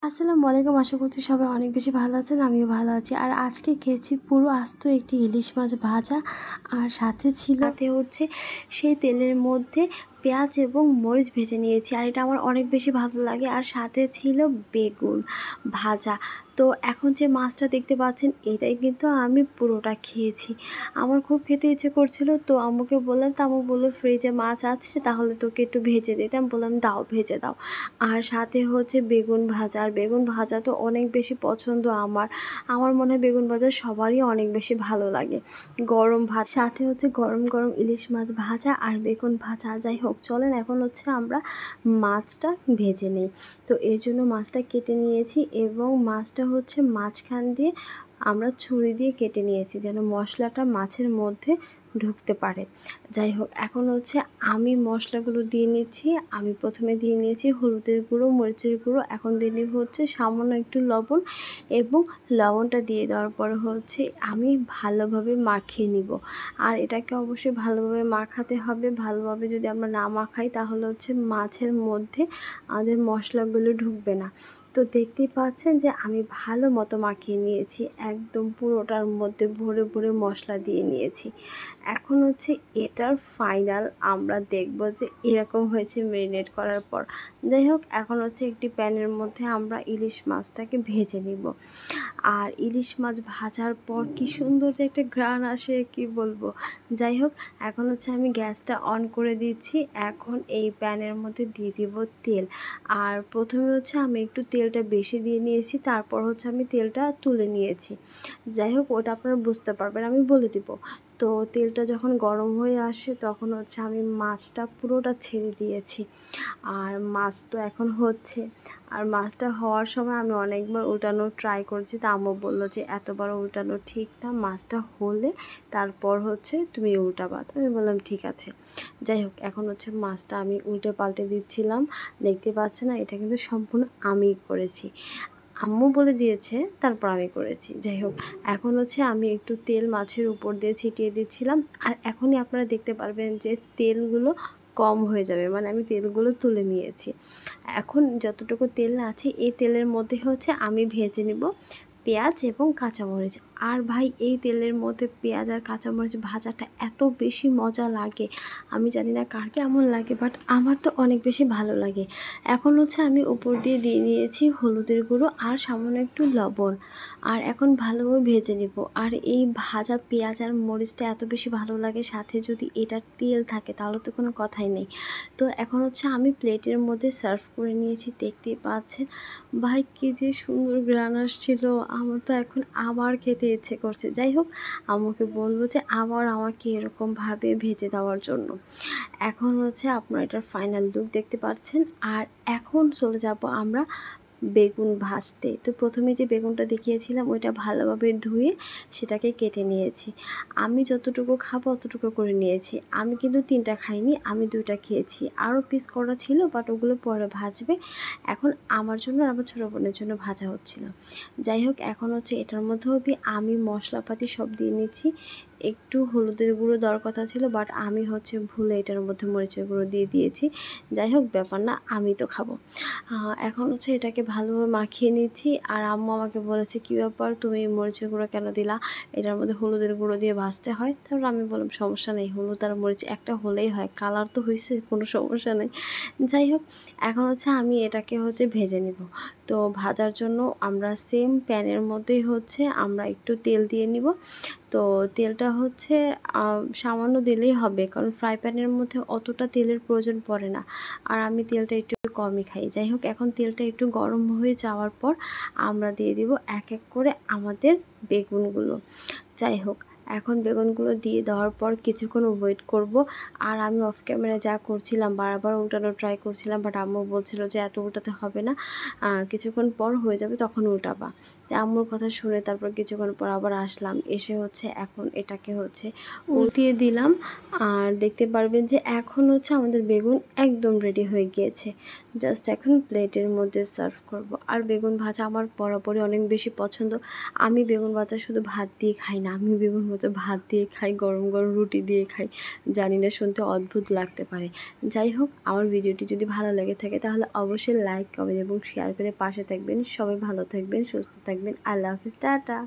আসসালামু আলাইকুম। আশা করছি সবাই অনেক বেশি ভালো আছেন, আমিও ভালো আছি। আর আজকে খেয়েছি পুরো আস্ত একটি ইলিশ মাছ ভাজা, আর সাথে হচ্ছে সেই তেলের মধ্যে পেঁয়াজ এবং মরিচ ভেজে নিয়েছি, আর এটা আমার অনেক বেশি ভালো লাগে। আর সাথে ছিল বেগুন ভাজা। তো এখন যে মাছটা দেখতে পাচ্ছেন, এটাই কিন্তু আমি পুরোটা খেয়েছি। আমার খুব খেতে ইচ্ছে করছিল, তো আম্মুকে বললাম, তো আম্মু বললো ফ্রিজে মাছ আছে, তাহলে তোকে একটু ভেজে দিতে। আমি বললাম দাও, ভেজে দাও। আর সাথে হচ্ছে বেগুন ভাজা, আর বেগুন ভাজা তো অনেক বেশি পছন্দ আমার মনে হয় বেগুন ভাজা সবারই অনেক বেশি ভালো লাগে। গরম ভাত সাথে হচ্ছে গরম গরম ইলিশ মাছ ভাজা আর বেগুন ভাজা। যাই হোক, চলেন এখন হচ্ছে আমরা মাছটা ভেজে নিই। তো এর জন্য মাছটা কেটে নিয়েছি, এবং মাছটা হচ্ছে মাঝখান দিয়ে আমরা ছুরি দিয়ে কেটে নিয়েছি, যেন মশলাটা মাছের মধ্যে ঢুকতে পারে। যাই হোক, এখন হচ্ছে আমি মশলাগুলো দিয়ে নিচ্ছি। আমি প্রথমে দিয়ে নিয়েছি হলুদের গুঁড়ো, মরিচের গুঁড়ো, এখন দিয়ে নিব হচ্ছে সামান্য একটু লবণ, এবং লবণটা দিয়ে দেওয়ার পর হচ্ছে আমি ভালোভাবে মাখিয়ে নিব। আর এটাকে অবশ্যই ভালোভাবে মাখাতে হবে। ভালোভাবে যদি আমরা না মাখাই, তাহলে হচ্ছে মাছের মধ্যে আমাদের মশলাগুলো ঢুকবে না। তো দেখতেই পাচ্ছেন যে আমি ভালো মতো মাখিয়ে নিয়েছি, একদম পুরোটার মধ্যে ভরে ভরে মশলা দিয়ে নিয়েছি। এখন হচ্ছে এটার ফাইনাল আমরা দেখব যে এরকম হয়েছে ম্যারিনেট করার পর। যাই হোক, এখন হচ্ছে একটি প্যানের মধ্যে আমরা ইলিশ মাছটাকে ভেজে নিব। আর ইলিশ মাছ ভাজার পর কি সুন্দর যে একটা ঘ্রাণ আসে, কি বলবো। যাই হোক, এখন হচ্ছে আমি গ্যাসটা অন করে দিচ্ছি। এখন এই প্যানের মধ্যে দিয়ে দিব তেল। আর প্রথমে হচ্ছে আমি একটু তেলটা বেশি দিয়ে নিয়েছি, তারপর হচ্ছে আমি তেলটা তুলে নিয়েছি। যাই হোক, ওটা আপনারা বুঝতে পারবেন, আমি বলে দিব। তো তেলটা যখন গরম হয়ে আসে, তখন হচ্ছে আমি মাছটা পুরোটা ছেড়ে দিয়েছি। আর মাছ তো এখন হচ্ছে, আর মাছটা হওয়ার সময় আমি অনেকবার উল্টানোর ট্রাই করছি, তা আম্মু বললো যে এতবার উল্টানো ঠিক না, মাছটা হলে তারপর হচ্ছে তুমি উল্টাবা। তো আমি বললাম ঠিক আছে। যাই হোক, এখন হচ্ছে মাছটা আমি উল্টে পাল্টে দিচ্ছিলাম। দেখতে পাচ্ছেন না, এটা কিন্তু সম্পূর্ণ আমিই করেছি, আম্মু বলে দিয়েছে, তারপর আমি করেছি। যাই হোক, এখন হচ্ছে আমি একটু তেল মাছের উপর দিয়ে ছিটিয়ে দিচ্ছিলাম। আর এখনই আপনারা দেখতে পারবেন যে তেলগুলো কম হয়ে যাবে, মানে আমি তেলগুলো তুলে নিয়েছি। এখন যতটুকু তেল আছে, এই তেলের মধ্যে হচ্ছে আমি ভেজে নেব পেঁয়াজ এবং কাঁচামরিচ। আর ভাই, এই তেলের মধ্যে পেঁয়াজ আর কাঁচামরিচ ভাজাটা এত বেশি মজা লাগে, আমি জানি না কার কেমন লাগে, বাট আমার তো অনেক বেশি ভালো লাগে। এখন হচ্ছে আমি উপর দিয়ে দিয়ে নিয়েছি হলুদের গুঁড়ো আর সামান্য একটু লবণ। আর এখন ভালোভাবে ভেজে নেব। আর এই ভাজা পেঁয়াজ আর মরিচটা এত বেশি ভালো লাগে, সাথে যদি এটার তেল থাকে তাহলে তো কোনো কথাই নেই। তো এখন হচ্ছে আমি প্লেটের মধ্যে সার্ভ করে নিয়েছি, দেখতেই পাচ্ছেন। ভাই, কি যে সুন্দর ঘ্রাণ আসছিল, আমার তো এখন আবার খেতে ইচ্ছে করছে। যাই হোক, আমাকে বলবো যে আবার আমাকে এরকমভাবে ভেজে দেওয়ার জন্য। এখন হচ্ছে আপনারা এটার ফাইনাল লুক দেখতে পাচ্ছেন। আর এখন চলে যাব আমরা বেগুন ভাজতে। তো প্রথমে যে বেগুনটা দেখিয়েছিলাম, ওইটা ভালোভাবে ধুয়ে সেটাকে কেটে নিয়েছি। আমি যতটুকু খাবো অতটুকু করে নিয়েছি। আমি কিন্তু 3টা খাইনি, আমি 2টা খেয়েছি। আরও পিস করা ছিল, বাট ওগুলো পরে ভাজবে। এখন আমার জন্য আর আমার ছোটো বোনের জন্য ভাজা হচ্ছিল। যাই হোক, এখন হচ্ছে এটার মধ্যেও আমি মশলাপাতি সব দিয়ে নিচ্ছি। একটু হলুদের গুঁড়ো দেওয়ার কথা ছিল, বাট আমি হচ্ছে ভুলে এটার মধ্যে মরিচের গুঁড়ো দিয়ে দিয়েছি। যাই হোক, ব্যাপার না, আমি তো খাবো। এখন হচ্ছে এটাকে ভালোভাবে মাখিয়ে নিচ্ছি। আর আম্মু আমাকে বলেছে, কী ব্যাপার, তুমি মরিচের গুঁড়ো কেন দিলা, এটার মধ্যে হলুদের গুঁড়ো দিয়ে ভাজতে হয়। তারপর আমি বললাম সমস্যা নেই, হলুদ আর মরিচ একটা হলেই হয়, কালার তো হয়েছে, কোনো সমস্যা নেই। যাই হোক, এখন হচ্ছে আমি এটাকে হচ্ছে ভেজে নিব। তো ভাজার জন্য আমরা সেম প্যানের মধ্যেই হচ্ছে আমরা একটু তেল দিয়ে নিব। তো তেলটা হচ্ছে সামান্য দিলেই হবে, কারণ ফ্রাই প্যানের মধ্যে অতটা তেলের প্রয়োজন পড়ে না, আর আমি তেলটা একটু কমই খাই। যাই হোক, এখন তেলটা একটু গরম হয়ে যাওয়ার পর আমরা দিয়ে দিব এক এক করে আমাদের বেগুনগুলো। যাই হোক, এখন বেগুনগুলো দিয়ে দেওয়ার পর কিছুক্ষণ ওয়েট করব। আর আমি অফ ক্যামেরায় যা করছিলাম, বারবার উল্টানোর ট্রাই করছিলাম, বাট আম্মু বলছিল যে এত উল্টাতে হবে না, কিছুক্ষণ পর হয়ে যাবে, তখন উল্টাবা। তাই আম্মুর কথা শুনে তারপর কিছুক্ষণ পর আবার আসলাম, এসে হচ্ছে এখন এটাকে হচ্ছে উল্টিয়ে দিলাম। আর দেখতে পারবেন যে এখন হচ্ছে আমাদের বেগুন একদম রেডি হয়ে গিয়েছে। জাস্ট এখন প্লেটের মধ্যে সার্ভ করব। আর বেগুন ভাজা আমার বরাবরই অনেক বেশি পছন্দ। আমি বেগুন ভাজা শুধু ভাত দিয়ে খাই না, আমি বেগুন ভাজা হচ্ছে ভাত দিয়ে খাই, গরম গরম রুটি দিয়ে খাই। জানি না, শুনতে অদ্ভুত লাগতে পারে। যাই হোক, আমার ভিডিওটি যদি ভালো লেগে থাকে তাহলে অবশ্যই লাইক, কমেন্ট এবং শেয়ার করে পাশে থাকবেন। সবাই ভালো থাকবেন, সুস্থ থাকবেন। আল্লাহ হাফিজ, টাটা।